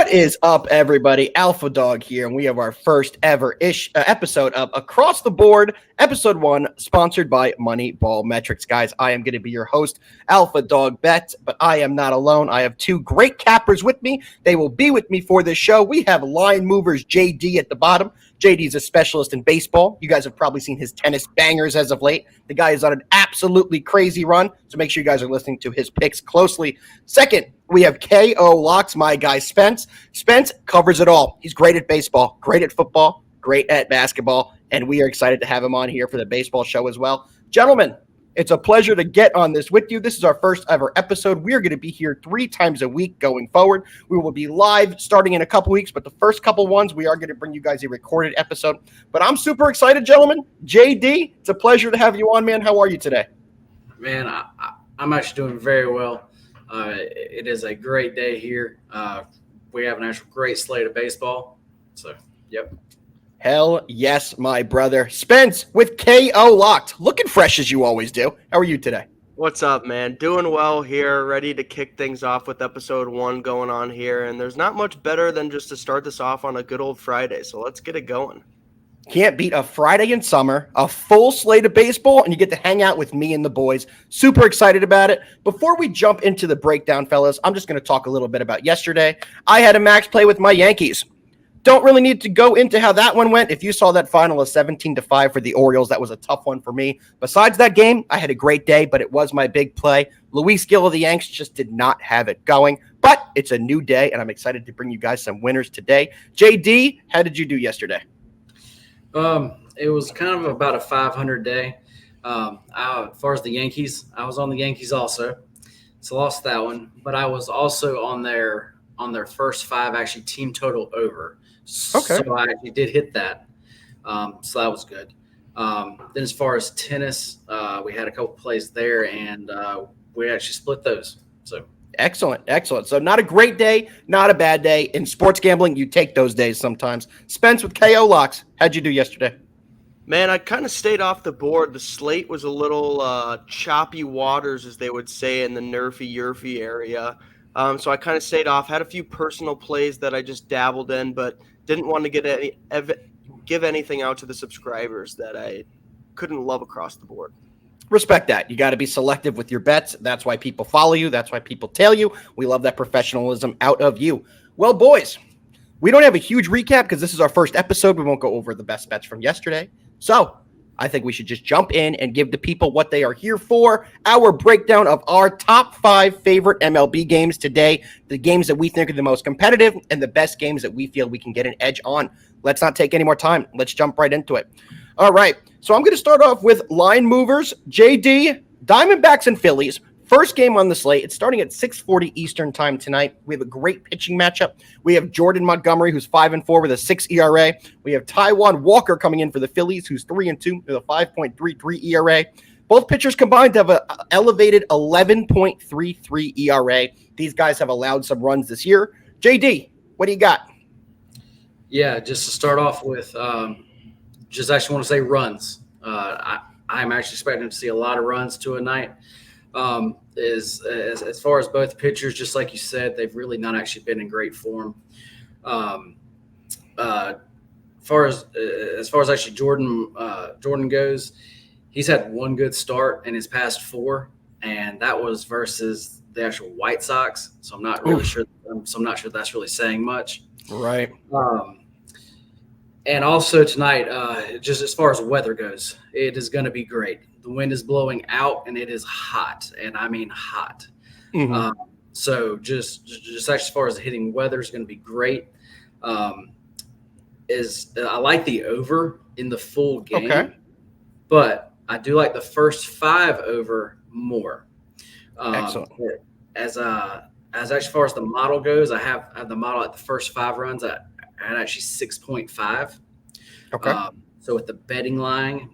What is up, everybody? Alpha Dog here, and we have our first ever episode of Across the Board, episode 1, sponsored by MoneyBall Metrics. Guys, I am going to be your host, Alpha Dog Bet, but I am not alone. I have two great cappers with me. They will be with me for this show. We have line movers JD at the bottom. JD is a specialist in baseball. You guys have probably seen his tennis bangers as of late. The guy is on an absolutely crazy run, so make sure you guys are listening to his picks closely. Second, we have KO Locks, my guy Spence. Spence covers it all. He's great at baseball, great at football, great at basketball, and we are excited to have him on here for the baseball show as well. Gentlemen, it's a pleasure to get on this with you. This is our first ever episode. We are going to be here 3 times a week going forward. We will be live starting in a couple weeks, but the first couple ones, we are going to bring you guys a recorded episode. But I'm super excited, gentlemen. JD, it's a pleasure to have you on, man. How are you today? Man, I'm actually doing very well. It is a great day here. We have an actual great slate of baseball. So, yep. Hell yes, my brother. Spence with KO Locked. Looking fresh as you always do. How are you today? What's up, man? Doing well here, ready to kick things off with episode 1 going on here. And there's not much better than just to start this off on a good old Friday. So let's get it going. Can't beat a Friday in summer, a full slate of baseball, and you get to hang out with me and the boys. Super excited about it. Before we jump into the breakdown, fellas, I'm just going to talk a little bit about yesterday. I had a max play with my Yankees. Don't really need to go into how that one went. If you saw that final of 17-5 for the Orioles, that was a tough one for me. Besides that game, I had a great day, but it was my big play. Luis Gill of the Yanks just did not have it going, but it's a new day, and I'm excited to bring you guys some winners today. JD, how did you do yesterday? It was kind of about a 500 day. As far as the Yankees, I was on the Yankees also, so lost that one. But I was also on their first 5 actually team total over. Okay. So I actually did hit that. So that was good. Then as far as tennis, we had a couple plays there, and we actually split those. So Excellent. So not a great day, not a bad day. In sports gambling, you take those days sometimes. Spence with KO Locks. How'd you do yesterday? Man, I kind of stayed off the board. The slate was a little choppy waters, as they would say, in the nerfy-yerfy area. So I kind of stayed off. Had a few personal plays that I just dabbled in, but didn't want to give anything out to the subscribers that I couldn't love across the board. Respect that. You got to be selective with your bets. That's why people follow you. That's why people tail you. We love that professionalism out of you. Well, boys, we don't have a huge recap because this is our first episode. We won't go over the best bets from yesterday. So I think we should just jump in and give the people what they are here for. Our breakdown of our top 5 favorite MLB games today, the games that we think are the most competitive and the best games that we feel we can get an edge on. Let's not take any more time. Let's jump right into it. All right. So I'm going to start off with line movers. JD, Diamondbacks and Phillies. First game on the slate. It's starting at 6:40 Eastern time tonight. We have a great pitching matchup. We have Jordan Montgomery, who's 5-4 with a 6 ERA. We have Taijuan Walker coming in for the Phillies, who's 3-2 with a 5.33 ERA. Both pitchers combined have an elevated 11.33 ERA. These guys have allowed some runs this year. JD, what do you got? yeah, just to start off with, just actually want to say runs. I'm actually expecting to see a lot of runs to a night. As far as both pitchers, just like you said, they've really not actually been in great form. As far as actually Jordan goes, he's had one good start in his past 4, and that was versus the actual White Sox. So I'm not really sure. So I'm not sure that's really saying much. Right. And also tonight, just as far as weather goes, it is going to be great. The wind is blowing out, and it is hot, and I mean hot. Mm-hmm. So just actually as far as the hitting weather is going to be great. I like the over in the full game, but I do like the first 5 over more. Excellent. As actually far as the model goes, I have the model at the first 5 runs at actually 6.5. Okay. So with the betting line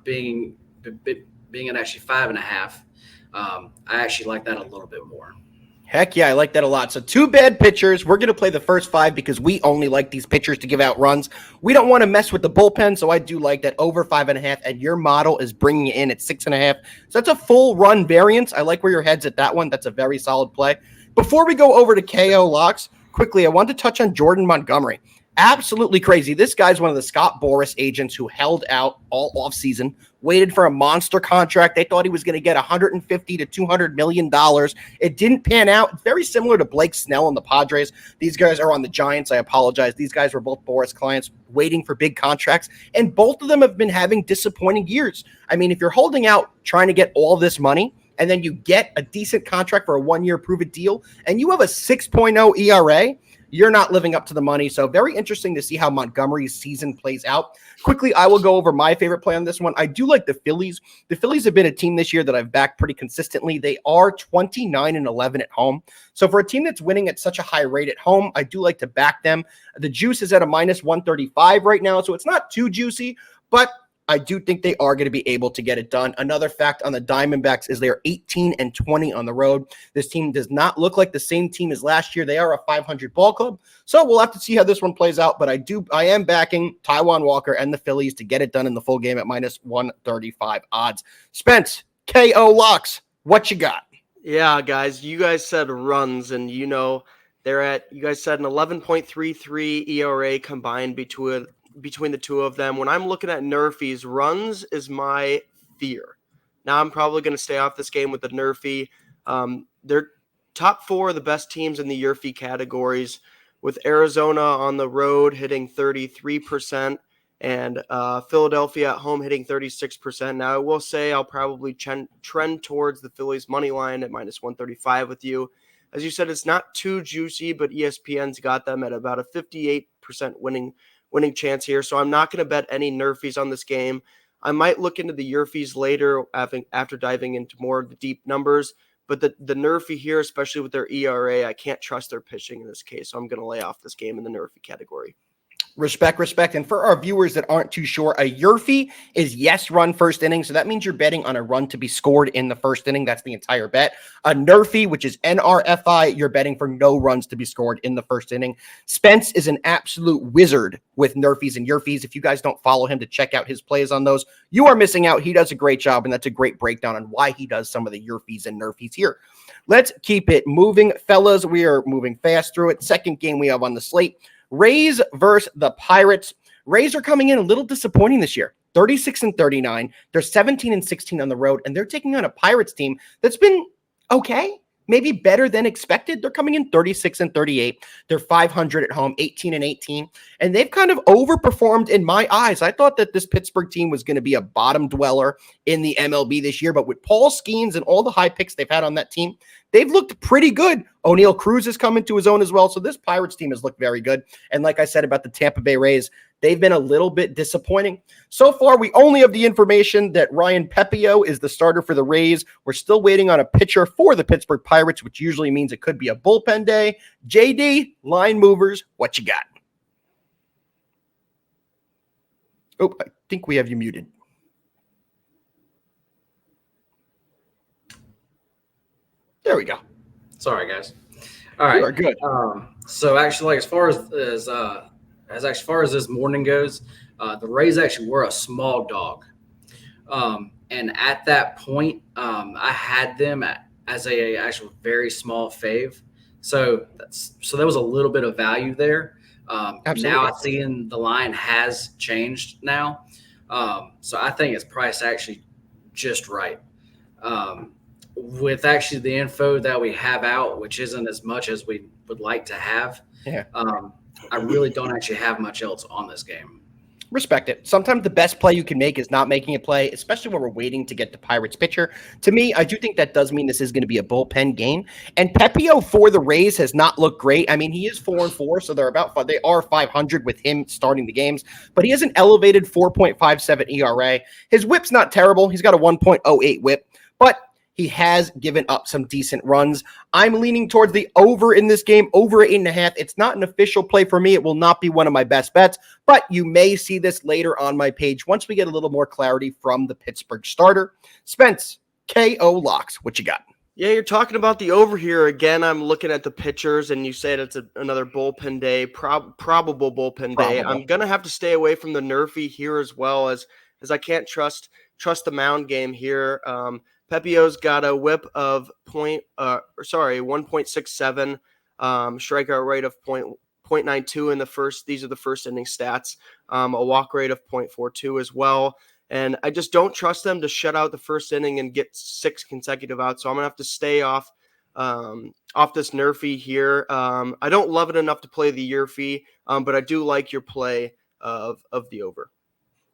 being at actually 5.5, I actually like that a little bit more. Heck yeah, I like that a lot. So 2 bad pitchers. We're going to play the first 5 because we only like these pitchers to give out runs. We don't want to mess with the bullpen, so I do like that over 5.5, and your model is bringing it in at 6.5. So that's a full run variance. I like where your head's at that one. That's a very solid play. Before we go over to KO locks, quickly, I want to touch on Jordan Montgomery. Absolutely crazy. This guy's one of the Scott Boras agents who held out all offseason, waited for a monster contract. They thought he was going to get $150 to $200 million. It didn't pan out. It's very similar to Blake Snell and the Padres. These guys are on the Giants. I apologize. These guys were both Boras clients waiting for big contracts, and both of them have been having disappointing years. I mean, if you're holding out trying to get all this money, and then you get a decent contract for a one-year prove-it deal, and you have a 6.0 ERA, you're not living up to the money. So very interesting to see how Montgomery's season plays out. Quickly, I will go over my favorite play on this one. I do like the Phillies. The Phillies have been a team this year that I've backed pretty consistently. They are 29-11 at home. So for a team that's winning at such a high rate at home, I do like to back them. The juice is at a minus 135 right now, so it's not too juicy, but I do think they are going to be able to get it done. Another fact on the Diamondbacks is they're 18-20 on the road. This team does not look like the same team as last year. They are a 500 ball club. So we'll have to see how this one plays out. But I am backing Taijuan Walker and the Phillies to get it done in the full game at minus 135 odds. Spence, KO locks. What you got? Yeah, guys, you guys said runs, and you guys said an 11.33 ERA combined between the two of them. When I'm looking at Nerfies, runs is my fear. Now I'm probably going to stay off this game with the Nerfie. They're top 4 of the best teams in the Nerfie categories, with Arizona on the road hitting 33% and Philadelphia at home hitting 36%. Now I will say I'll probably trend towards the Phillies money line at minus 135 with you. As you said, it's not too juicy, but ESPN's got them at about a 58% winning chance here. So I'm not going to bet any Nerfies on this game. I might look into the Nerfies later after diving into more of the deep numbers. But the Nerfie here, especially with their ERA, I can't trust their pitching in this case. So I'm going to lay off this game in the Nerfie category. Respect. And for our viewers that aren't too sure, a Yerfie is yes run first inning. So that means you're betting on a run to be scored in the first inning. That's the entire bet. A Nerfie, which is NRFI, you're betting for no runs to be scored in the first inning. Spence is an absolute wizard with Nerfies and Yerfies. If you guys don't follow him to check out his plays on those, you are missing out. He does a great job, and that's a great breakdown on why he does some of the Yerfies and Nerfies here. Let's keep it moving, fellas. We are moving fast through it. Second game we have on the slate. Rays versus the Pirates. Rays are coming in a little disappointing this year. 36-39. They're 17-16 on the road, and they're taking on a Pirates team that's been okay, maybe better than expected. They're coming in 36-38. They're 500 at home, 18-18, and they've kind of overperformed in my eyes. I thought that this Pittsburgh team was going to be a bottom dweller in the MLB this year, but with Paul Skeens and all the high picks they've had on that team, they've looked pretty good. O'Neal Cruz has come into his own as well. So this Pirates team has looked very good. And like I said about the Tampa Bay Rays, they've been a little bit disappointing. So far, we only have the information that Ryan Pepio is the starter for the Rays. We're still waiting on a pitcher for the Pittsburgh Pirates, which usually means it could be a bullpen day. JD, line movers, what you got? Oh, I think we have you muted. There we go. Sorry, guys. All right. You are good. So actually, as far as this morning goes, the Rays actually were a small dog, and at that point, I had them as a actual very small fave. So there was a little bit of value there. Now I'm seeing the line has changed now, so I think it's priced actually just right. With actually the info that we have out, which isn't as much as we would like to have, I really don't actually have much else on this game. Respect it. Sometimes the best play you can make is not making a play, especially when we're waiting to get the Pirates pitcher. To me, I do think that does mean this is going to be a bullpen game. And Pepio for the Rays has not looked great. I mean, he is 4-4, so they are 500 with him starting the games, but he has an elevated 4.57 ERA. His whip's not terrible. He's got a 1.08 whip, but he has given up some decent runs. I'm leaning towards the over in this game, over 8.5. It's not an official play for me. It will not be one of my best bets, but you may see this later on my page once we get a little more clarity from the Pittsburgh starter. Spence, KO locks. What you got? Yeah, you're talking about the over here. Again, I'm looking at the pitchers, and you said it's another bullpen day, probable bullpen day. I'm going to have to stay away from the Nerfie here as well, as I can't trust the mound game here. Pepio's got a whip of 1.67, strikeout rate of 0.92 in the first. These are the first inning stats. A walk rate of 0.42 as well. And I just don't trust them to shut out the first inning and get 6 consecutive outs. So I'm gonna have to stay off this Nerfy here. I don't love it enough to play the Yerfy, but I do like your play of the over.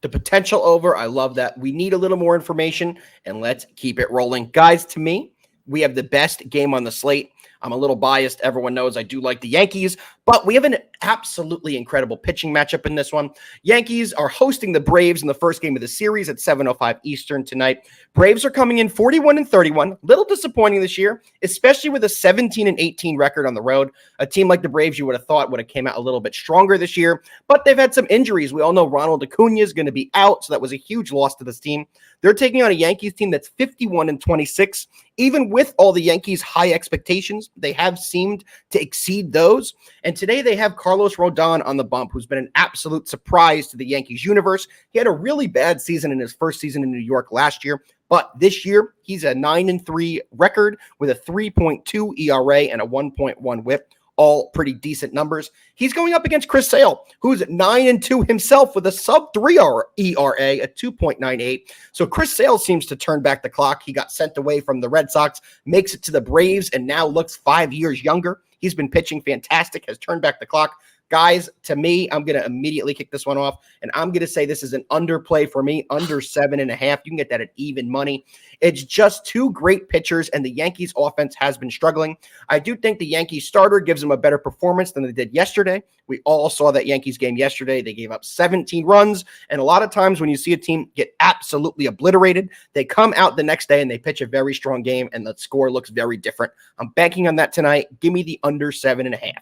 The potential over, I love that. We need a little more information, and let's keep it rolling. Guys, to me, we have the best game on the slate. I'm a little biased. Everyone knows I do like the Yankees, but we have an absolutely incredible pitching matchup in this one. Yankees are hosting the Braves in the first game of the series at 7:05 Eastern tonight. Braves are coming in 41-31. Little disappointing this year, especially with a 17-18 record on the road. A team like the Braves, you would have thought would have came out a little bit stronger this year, but they've had some injuries. We all know Ronald Acuna is going to be out, so that was a huge loss to this team. They're taking on a Yankees team that's 51-26. Even with all the Yankees' high expectations, they have seemed to exceed those. And today they have Carlos Rodon on the bump, who's been an absolute surprise to the Yankees universe. He had a really bad season in his first season in New York last year, but this year he's a 9-3 record with a 3.2 ERA and a 1.1 whip. All pretty decent numbers. He's going up against Chris Sale, who's 9-2 himself with a sub-3 ERA at 2.98. So Chris Sale seems to turn back the clock. He got sent away from the Red Sox, makes it to the Braves, and now looks 5 years younger. He's been pitching fantastic, has turned back the clock. Guys, to me, I'm going to immediately kick this one off, and I'm going to say this is an underplay for me, under 7.5. You can get that at even money. It's just two great pitchers, and the Yankees offense has been struggling. I do think the Yankees starter gives them a better performance than they did yesterday. We all saw that Yankees game yesterday. They gave up 17 runs, and a lot of times when you see a team get absolutely obliterated, they come out the next day and they pitch a very strong game, and the score looks very different. I'm banking on that tonight. Give me the under 7.5.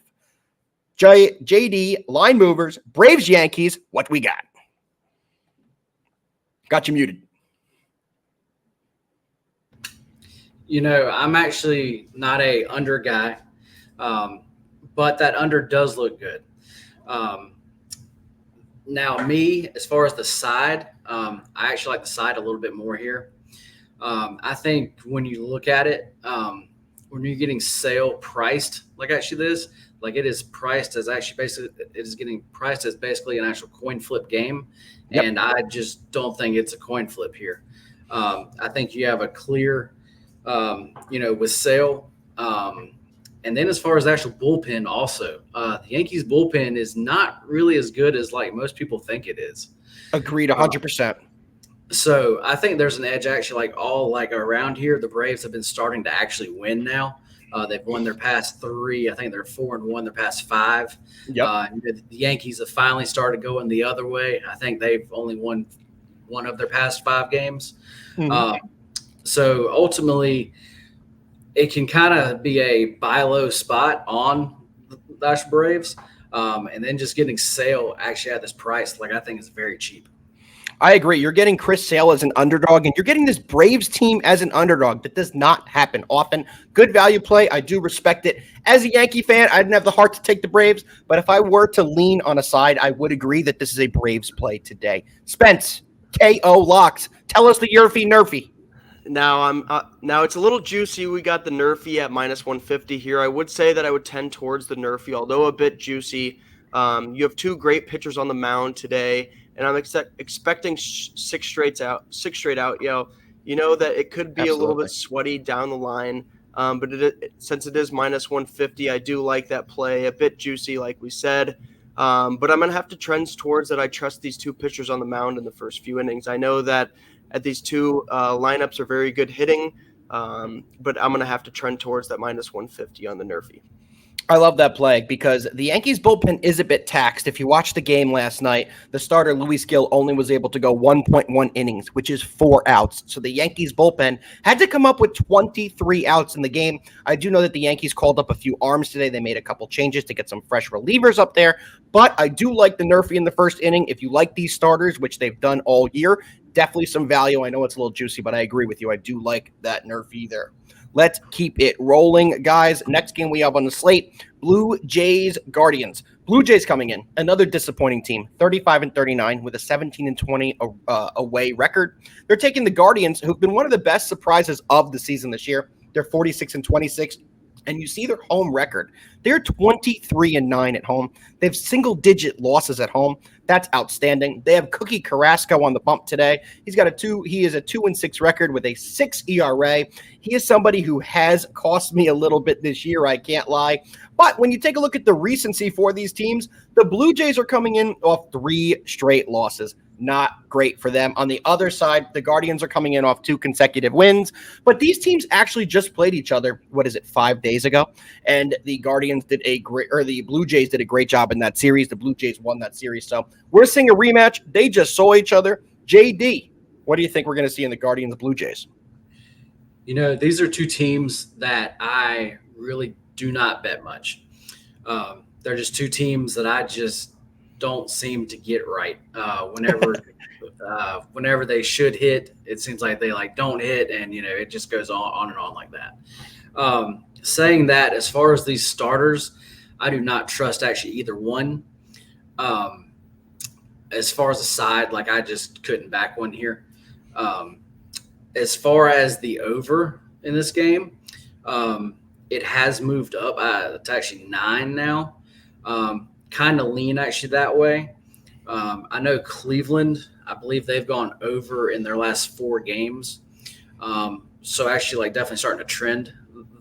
JD, line movers, Braves, Yankees, what we got? Got you muted. You know, I'm actually not a under guy, but that under does look good. Now, me, as far as the side, I actually like the side a little bit more here. I think when you look at it, when you're getting Sale priced like actually this, like it is priced as actually basically it is getting priced as basically an actual coin flip game. Yep. And I just don't think it's a coin flip here. I think you have a clear, with Sale. And then as far as the actual bullpen also, the Yankees bullpen is not really as good as like most people think it is. Agreed 100%. So I think there's an edge actually like around here. The Braves have been starting to actually win now. They've won their past 3. I think they're 4-1 their past 5. Yep. The Yankees have finally started going the other way. I think they've only won one of their past 5 games. Mm-hmm. So ultimately, it can kind of be a buy low spot on the Braves. And then just getting Sale actually at this price, like I think is very cheap. I agree. You're getting Chris Sale as an underdog, and you're getting this Braves team as an underdog. That does not happen often. Good value play. I do respect it. As a Yankee fan, I didn't have the heart to take the Braves, but if I were to lean on a side, I would agree that this is a Braves play today. Spence, KO locks. Tell us the Yerfy Nerfy. Now it's a little juicy. We got the Nerfy at -150 here. I would say that I would tend towards the Nerfy, although a bit juicy. You have 2 great pitchers on the mound today, and I'm expecting 6 straight out. You know that it could be Absolutely. a little bit sweaty down the line, but since it is -150, I do like that play. A bit juicy, like we said, but I'm gonna have to trend towards that. I trust these 2 pitchers on the mound in the first few innings. I know that at these 2 lineups are very good hitting, but I'm gonna have to trend towards that -150 on the Nerfy. I love that play because the Yankees bullpen is a bit taxed. If you watched the game last night, the starter, Luis Gil, only was able to go 1.1 innings, which is 4 outs. So the Yankees bullpen had to come up with 23 outs in the game. I do know that the Yankees called up a few arms today. They made a couple changes to get some fresh relievers up there. But I do like the Nerfy in the first inning. If you like these starters, which they've done all year, definitely some value. I know it's a little juicy, but I agree with you. I do like that Nerfy there. Let's keep it rolling, guys. Next game we have on the slate, Blue Jays Guardians. Blue Jays coming in, another disappointing team, 35-39 with a 17-20 away record. They're taking the Guardians, who've been one of the best surprises of the season this year. They're 46-26. And you see their home record. They're 23-9 at home. They have single-digit losses at home. That's outstanding. They have Cookie Carrasco on the bump today. He is a 2-6 record with a 6 ERA. He is somebody who has cost me a little bit this year, I can't lie. But when you take a look at the recency for these teams, the Blue Jays are coming in off 3 straight losses. Not great for them. On the other side, the Guardians are coming in off 2 consecutive wins, but these teams actually just played each other, 5 days ago? And the the Blue Jays did a great job in that series. The Blue Jays won that series. So we're seeing a rematch. They just saw each other. JD, what do you think we're going to see in the Guardians Blue Jays? These are 2 teams that I really do not bet much. They're just 2 teams that I just don't seem to get right. Whenever they should hit, it seems like they don't hit, and it just goes on and on like that. Saying that, as far as these starters, I do not trust actually either one. As far as the side, I just couldn't back one here. As far as the over in this game, it has moved up. It's actually 9 now. Kind of lean actually that way. I know Cleveland, I believe they've gone over in their last 4 games. So actually definitely starting to trend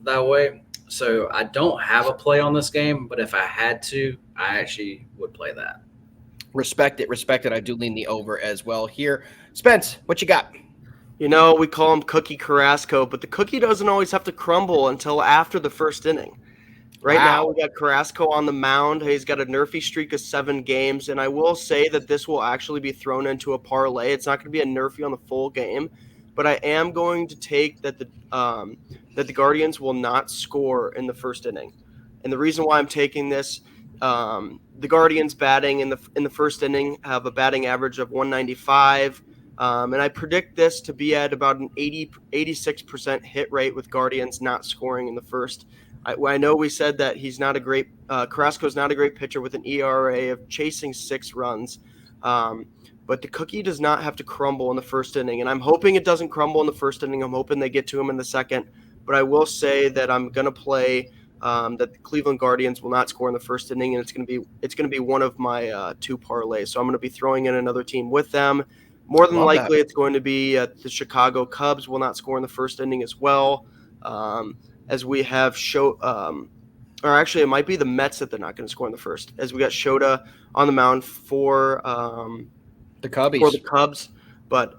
that way. So I don't have a play on this game, but if I had to, I actually would play that. Respect it. I do lean the over as well here. Spence, what you got? We call him Cookie Carrasco, but the cookie doesn't always have to crumble until after the first inning. Right now, we got Carrasco on the mound. He's got a nerfy streak of 7 games, and I will say that this will actually be thrown into a parlay. It's not going to be a nerfy on the full game, but I am going to take that the Guardians will not score in the first inning. And the reason why I'm taking this, the Guardians batting in the first inning have a batting average of 195, and I predict this to be at about an 86% hit rate with Guardians not scoring in the first. I know we said that he's not a great Carrasco's not a great pitcher with an ERA of chasing 6 runs, but the cookie does not have to crumble in the first inning, and I'm hoping it doesn't crumble in the first inning. I'm hoping they get to him in the second, but I will say that I'm going to play that the Cleveland Guardians will not score in the first inning, and it's going to be one of my 2 parlays. So I'm going to be throwing in another team with them. More than likely, it's going to be the Chicago Cubs will not score in the first inning as well. As we have or actually it might be the Mets that they're not going to score in the first, as we got Shota on the mound for the Cubbies. For the Cubs. But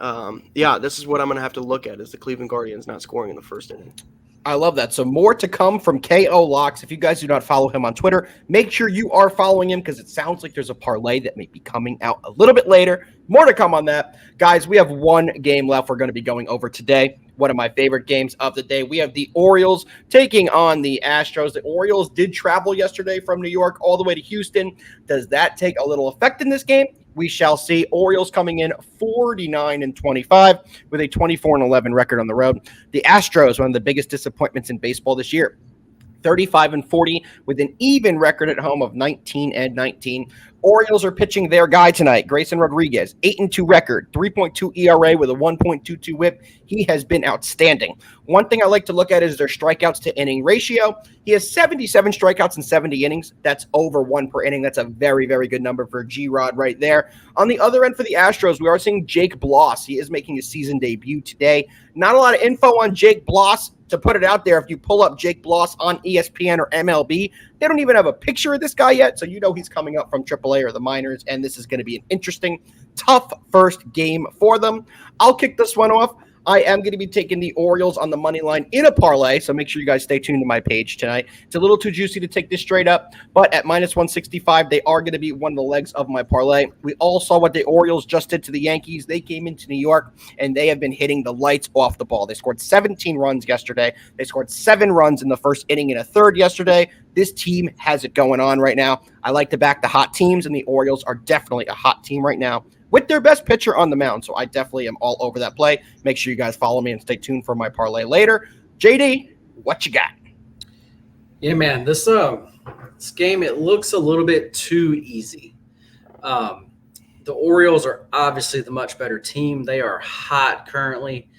this is what I'm going to have to look at, is the Cleveland Guardians not scoring in the first inning. I love that. So more to come from KO Locks. If you guys do not follow him on Twitter, make sure you are following him, because it sounds like there's a parlay that may be coming out a little bit later. More to come on that. Guys, we have 1 game left we're going to be going over today. One of my favorite games of the day. We have the Orioles taking on the Astros. The Orioles did travel yesterday from New York all the way to Houston. Does that take a little effect in this game? We shall see. Orioles coming in 49-25 with a 24-11 record on the road. The Astros, one of the biggest disappointments in baseball this year, 35-40 with an even record at home of 19-19. Orioles are pitching their guy tonight, Grayson Rodriguez, 8-2 record, 3.2 ERA with a 1.22 WHIP. He has been outstanding. One thing I like to look at is their strikeouts to inning ratio. He has 77 strikeouts in 70 innings. That's over 1 per inning. That's a very, very good number for G-Rod right there. On the other end for the Astros, we are seeing Jake Bloss. He is making his season debut today. Not a lot of info on Jake Bloss. To put it out there, if you pull up Jake Bloss on ESPN or MLB, they don't even have a picture of this guy yet, so he's coming up from AAA or the minors, and this is going to be an interesting, tough first game for them. I'll kick this one off. I am going to be taking the Orioles on the money line in a parlay, so make sure you guys stay tuned to my page tonight. It's a little too juicy to take this straight up, but at -165, they are going to be one of the legs of my parlay. We all saw what the Orioles just did to the Yankees. They came into New York, and they have been hitting the lights off the ball. They scored 17 runs yesterday. They scored 7 runs in the first inning and a third yesterday. This team has it going on right now. I like to back the hot teams, and the Orioles are definitely a hot team right now, with their best pitcher on the mound. So I definitely am all over that play. Make sure you guys follow me and stay tuned for my parlay later. JD, what you got? Yeah, man, this This game, it looks a little bit too easy. The Orioles are obviously the much better team. They are hot currently.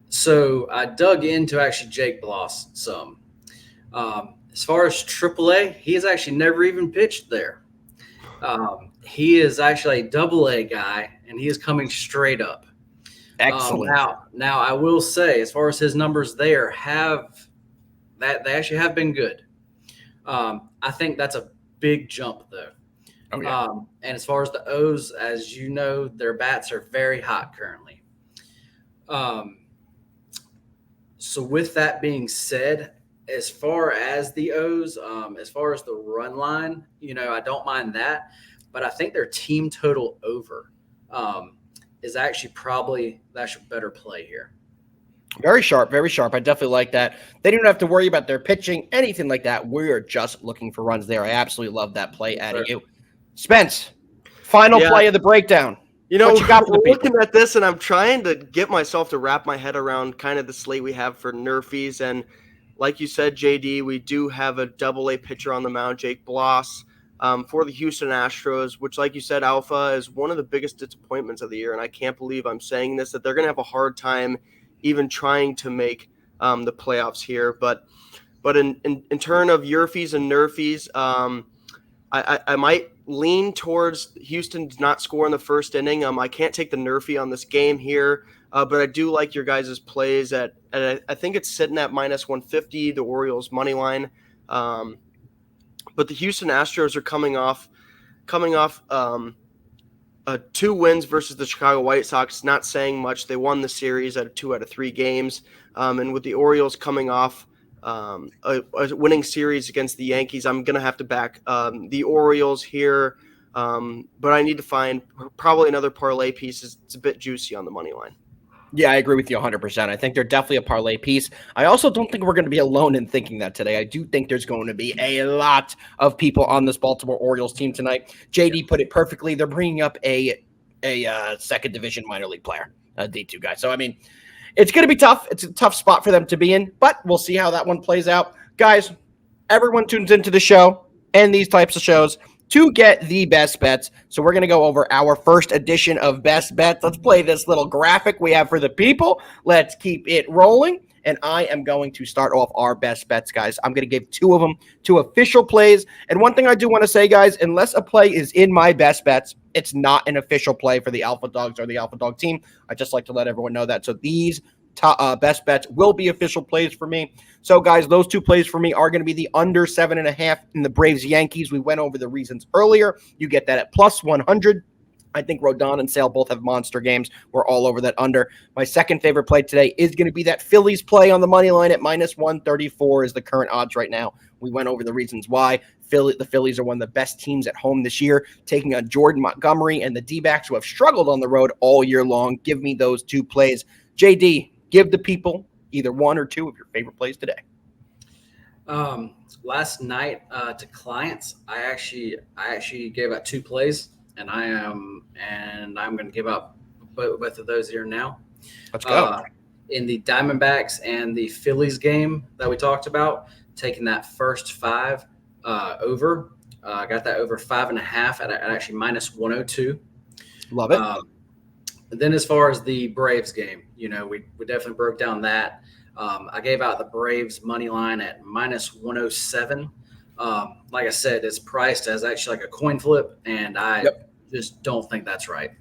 So I dug into actually Jake Bloss some. As far as AAA, he has actually never even pitched there. He is actually a AA guy, and he is coming straight up. Excellent. Now I will say, as far as his numbers there they actually have been good. I think that's a big jump though. Oh, yeah. And as far as the O's, as you know, their bats are very hot currently. So with that being said, as far as the O's, as far as the run line, I don't mind that, but I think their team total over is actually probably that's a better play here. Very sharp, very sharp. I definitely like that. They don't have to worry about their pitching, anything like that. We are just looking for runs there. I absolutely love that play out of you. Spence, final play of the breakdown. What you got for the people? Looking at this, and I'm trying to get myself to wrap my head around kind of the slate we have for Nerfies. And like you said, JD, we do have a AA pitcher on the mound, Jake Bloss, for the Houston Astros, which, like you said, Alpha is one of the biggest disappointments of the year. And I can't believe I'm saying this, that they're going to have a hard time even trying to make the playoffs here. But in turn of Yerfies and Nerfies, I might lean towards Houston to not score in the first inning. I can't take the Nerfie on this game here, but I do like your guys' plays at I think it's sitting at -150, the Orioles money line. But the Houston Astros are coming off 2 wins versus the Chicago White Sox, not saying much. They won the series at 2 out of 3 games. And with the Orioles coming off a winning series against the Yankees, I'm going to have to back the Orioles here. But I need to find probably another parlay piece. It's a bit juicy on the money line. Yeah, I agree with you 100%. I think they're definitely a parlay piece. I also don't think we're going to be alone in thinking that today. I do think there's going to be a lot of people on this Baltimore Orioles team tonight. JD put it perfectly. They're bringing up a second division minor league player, a D2 guy. So, I mean, it's going to be tough. It's a tough spot for them to be in, but we'll see how that one plays out. Guys, everyone tunes into the show and these types of shows to get the best bets. So we're going to go over our first edition of Best Bets. Let's play this little graphic we have for the people. Let's keep it rolling. And I am going to start off our best bets, guys. I'm going to give 2 of them to official plays. And one thing I do want to say, guys, unless a play is in my best bets, it's not an official play for the Alpha Dogs or the Alpha Dog team. I just like to let everyone know that. So these best bets will be official plays for me. So, guys, those 2 plays for me are going to be the under 7.5 in the Braves Yankees. We went over the reasons earlier. You get that at +100. I think Rodon and Sale both have monster games. We're all over that under. My second favorite play today is going to be that Phillies play on the money line at -134 is the current odds right now. We went over the reasons why. The Phillies are one of the best teams at home this year, taking on Jordan Montgomery and the D-backs who have struggled on the road all year long. Give me those 2 plays. JD, give the people either 1 or 2 of your favorite plays today. Last night to clients, I actually gave out 2 plays, and I'm going to give out both of those here now. Let's go. In the Diamondbacks and the Phillies game that we talked about, taking that first 5 over. I got that over 5.5 at actually -102. Love it. Then as far as the Braves game, we definitely broke down that. I gave out the Braves money line at -107. Like I said, it's priced as actually like a coin flip, and I just don't think that's right.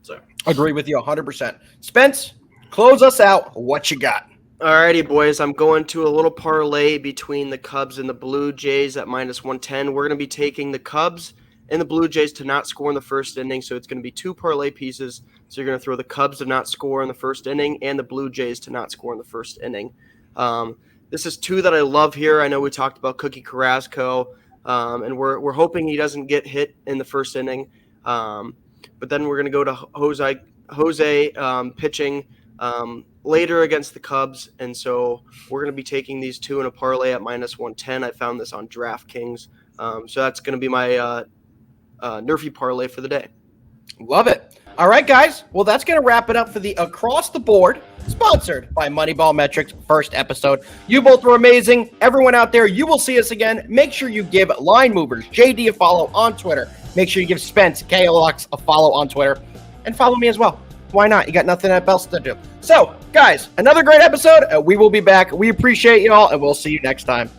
So agree with you 100%. Spence, close us out. What you got? Alrighty, boys. I'm going to a little parlay between the Cubs and the Blue Jays at -110. We're going to be taking the Cubs and the Blue Jays to not score in the first inning, so it's going to be 2 parlay pieces. So you're going to throw the Cubs to not score in the first inning and the Blue Jays to not score in the first inning. This is 2 that I love here. I know we talked about Cookie Carrasco, and we're hoping he doesn't get hit in the first inning. But then we're going to go to Jose pitching later against the Cubs, and so we're going to be taking these 2 in a parlay at -110. I found this on DraftKings. So that's going to be my Nerfy parlay for the day. Love it. All right, guys. Well, that's going to wrap it up for the Across the Board, sponsored by Moneyball Metrics first episode. You both were amazing. Everyone out there, you will see us again. Make sure you give Line Movers, JD, a follow on Twitter. Make sure you give Spence, KLX, a follow on Twitter. And follow me as well. Why not? You got nothing else to do. So, guys, another great episode. We will be back. We appreciate you all, and we'll see you next time.